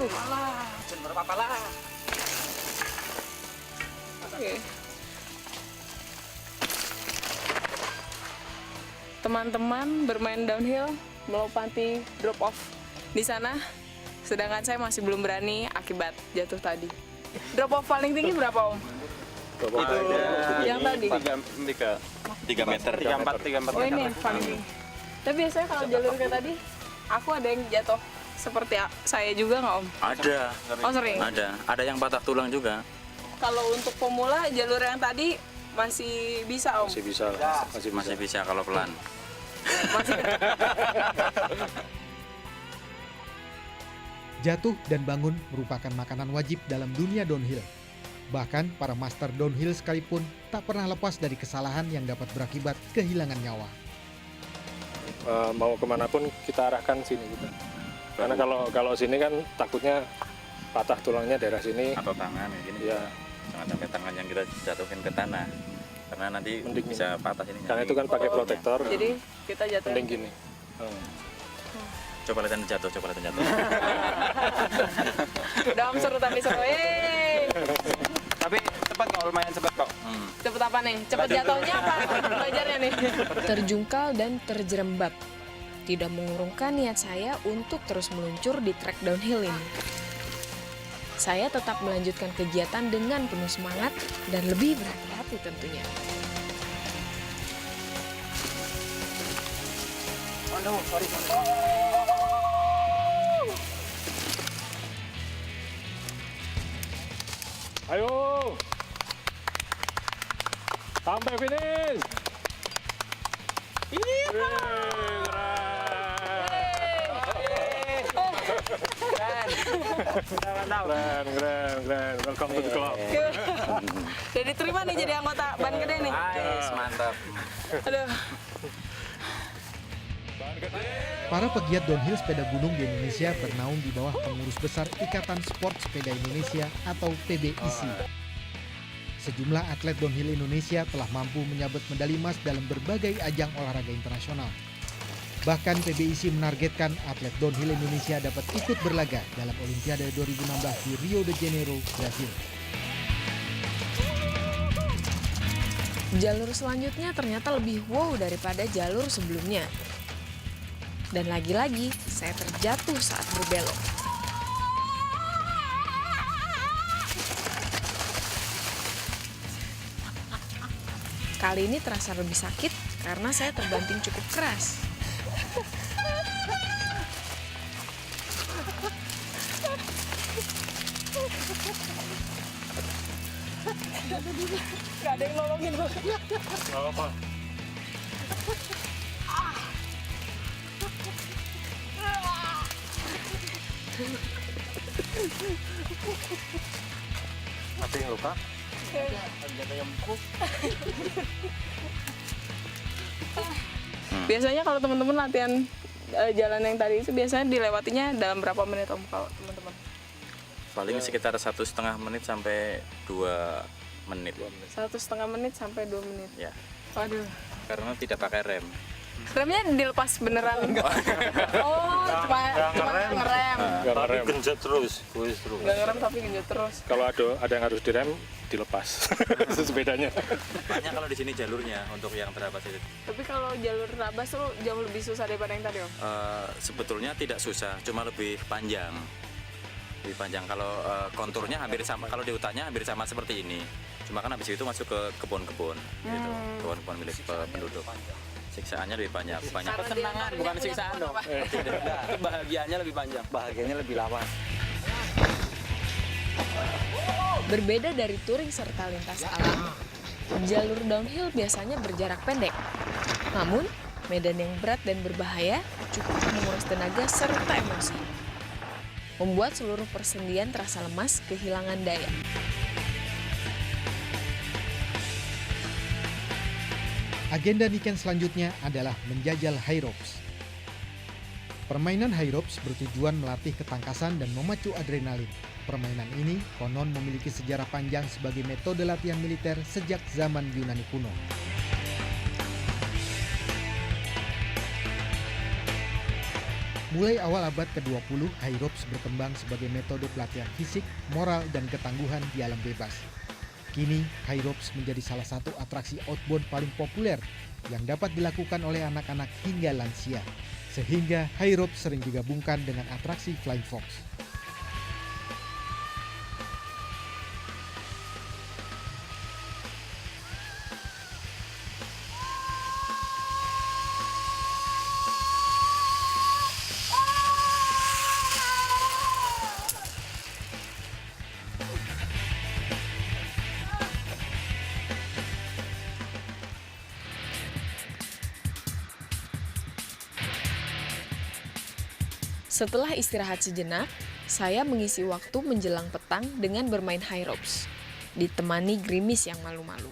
jatuh. Alah, jangan apa-apa lah. Oke. Teman-teman bermain downhill melewati drop off di sana, sedangkan saya masih belum berani akibat jatuh tadi. Drop off paling tinggi berapa, Om? Yang tadi? 3 meter. 3 4. Oh, ini paling tinggi. Tapi biasanya kalau jalur kayak tadi, aku ada yang jatuh seperti saya juga nggak, Om? Ada. Oh, sering? Ada yang patah tulang juga. Kalau untuk pemula, jalur yang tadi masih bisa, Om? Masih bisa lah. Masih bisa kalau pelan. Masih. Jatuh dan bangun merupakan makanan wajib dalam dunia downhill. Bahkan para master downhill sekalipun tak pernah lepas dari kesalahan yang dapat berakibat kehilangan nyawa. Mau kemanapun kita arahkan sini kita. Karena kalau sini kan takutnya patah tulangnya daerah sini. Atau tangan gini. Ya, Jangan sampai tangan yang kita jatuhin ke tanah. Karena nanti Mending bisa patah ini. karena itu kan pakai protektor. Jadi kita jatuh. Mending gini. Coba lihat jatuh. Udah, Om, seru tapi seru. Yeay. Tapi cepat kok, lumayan cepat kok. Cepet apa nih? Cepet jatuhnya apa belajarnya nih? Terjungkal dan terjerembab. Tidak mengurungkan niat saya untuk terus meluncur di trek downhill ini. Saya tetap melanjutkan kegiatan dengan penuh semangat dan lebih berhati-hati tentunya. Aduh, sorry. Ayo. Sampai finish. Keren. Welcome to the club. Udah diterima nih jadi anggota ban gede nih. Nice, mantap. Aduh. Para pegiat downhill sepeda gunung di Indonesia bernaung di bawah pengurus besar Ikatan Sport Sepeda Indonesia atau PBIC. Sejumlah atlet downhill Indonesia telah mampu menyabet medali emas dalam berbagai ajang olahraga internasional. Bahkan PBIC menargetkan atlet downhill Indonesia dapat ikut berlaga dalam Olimpiade 2016 di Rio de Janeiro, Brasil. Jalur selanjutnya ternyata lebih wow daripada jalur sebelumnya. Dan lagi-lagi saya terjatuh saat berbelok. Kali ini terasa lebih sakit karena saya terbanting cukup keras. Gak ada yang nolongin gue. Gak apa. Apa yang luka? Biasanya kalau teman-teman latihan jalan yang tadi itu biasanya dilewatinya dalam berapa menit, Om, kalau teman-teman? Paling sekitar 1,5 menit sampai 2 menit. 1,5 menit sampai 2 menit. Ya, Waduh. karena tidak pakai rem. Remnya dilepas beneran? Oh, cuma ngerem. Gak ngerem. Genjot terus. Nggak ngerem tapi genjot terus. Kalau ada yang harus direm, dilepas sepedanya. Banyak kalau di sini jalurnya untuk yang terabas itu. Tapi kalau jalur rabas tuh jauh lebih susah daripada yang tadi, Om? Sebetulnya tidak susah, cuma lebih panjang. Lebih panjang. Kalau konturnya hampir sama, kalau di hutannya hampir sama seperti ini. Cuma kan habis itu masuk ke kebun-kebun, gitu. Kebun-kebun milik penduduk. Siksaannya lebih banyak. Kesenangan, bukan siksaan dong. Kebahagiaannya lebih panjang. Bahagianya lebih lama. Berbeda dari touring serta lintas alam, jalur downhill biasanya berjarak pendek. Namun, medan yang berat dan berbahaya cukup menguras tenaga serta emosi. Membuat seluruh persendian terasa lemas, kehilangan daya. Agenda weekend selanjutnya adalah menjajal high ropes. Permainan high ropes bertujuan melatih ketangkasan dan memacu adrenalin. Permainan ini konon memiliki sejarah panjang sebagai metode latihan militer sejak zaman Yunani kuno. Mulai awal abad ke-20, high ropes berkembang sebagai metode pelatihan fisik, moral, dan ketangguhan di alam bebas. Kini, high ropes menjadi salah satu atraksi outbound paling populer yang dapat dilakukan oleh anak-anak hingga lansia. Sehingga high ropes sering digabungkan dengan atraksi flying fox. Setelah istirahat sejenak, saya mengisi waktu menjelang petang dengan bermain high ropes, ditemani gerimis yang malu-malu.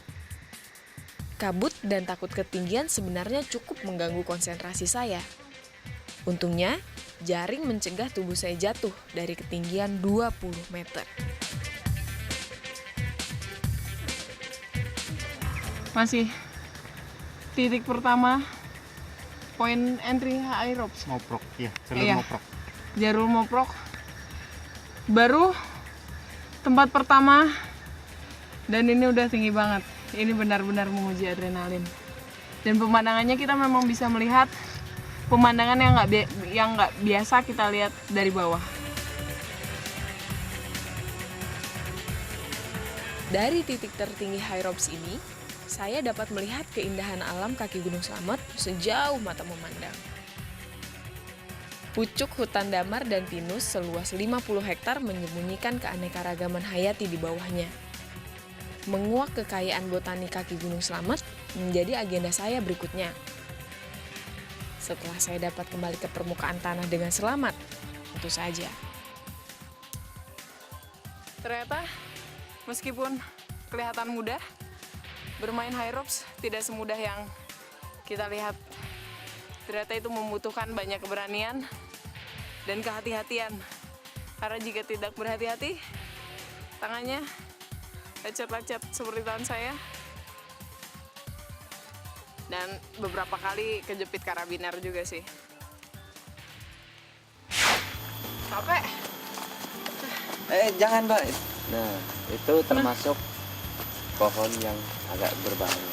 Kabut dan takut ketinggian sebenarnya cukup mengganggu konsentrasi saya. Untungnya, jaring mencegah tubuh saya jatuh dari ketinggian 20 meter. Masih titik pertama, poin entry high ropes. Moprok, ya, jalur Iya. moprok. Jalur moprok. Baru tempat pertama, dan ini udah tinggi banget. Ini benar-benar menguji adrenalin. Dan pemandangannya kita memang bisa melihat pemandangan yang nggak biasa kita lihat dari bawah. Dari titik tertinggi high ropes ini, saya dapat melihat keindahan alam kaki Gunung Slamet sejauh mata memandang. Pucuk hutan damar dan pinus seluas 50 hektar menyembunyikan keanekaragaman hayati di bawahnya. Menguak kekayaan botani kaki Gunung Slamet menjadi agenda saya berikutnya. Setelah saya dapat kembali ke permukaan tanah dengan selamat, tentu saja. Ternyata meskipun kelihatan mudah, bermain high ropes tidak semudah yang kita lihat. Ternyata itu membutuhkan banyak keberanian dan kehati-hatian. Karena jika tidak berhati-hati, tangannya lecet-lecet seperti tangan saya. Dan beberapa kali kejepit karabiner juga sih. Capek. Jangan Mbak. Nah, itu termasuk pohon yang agak berbahaya.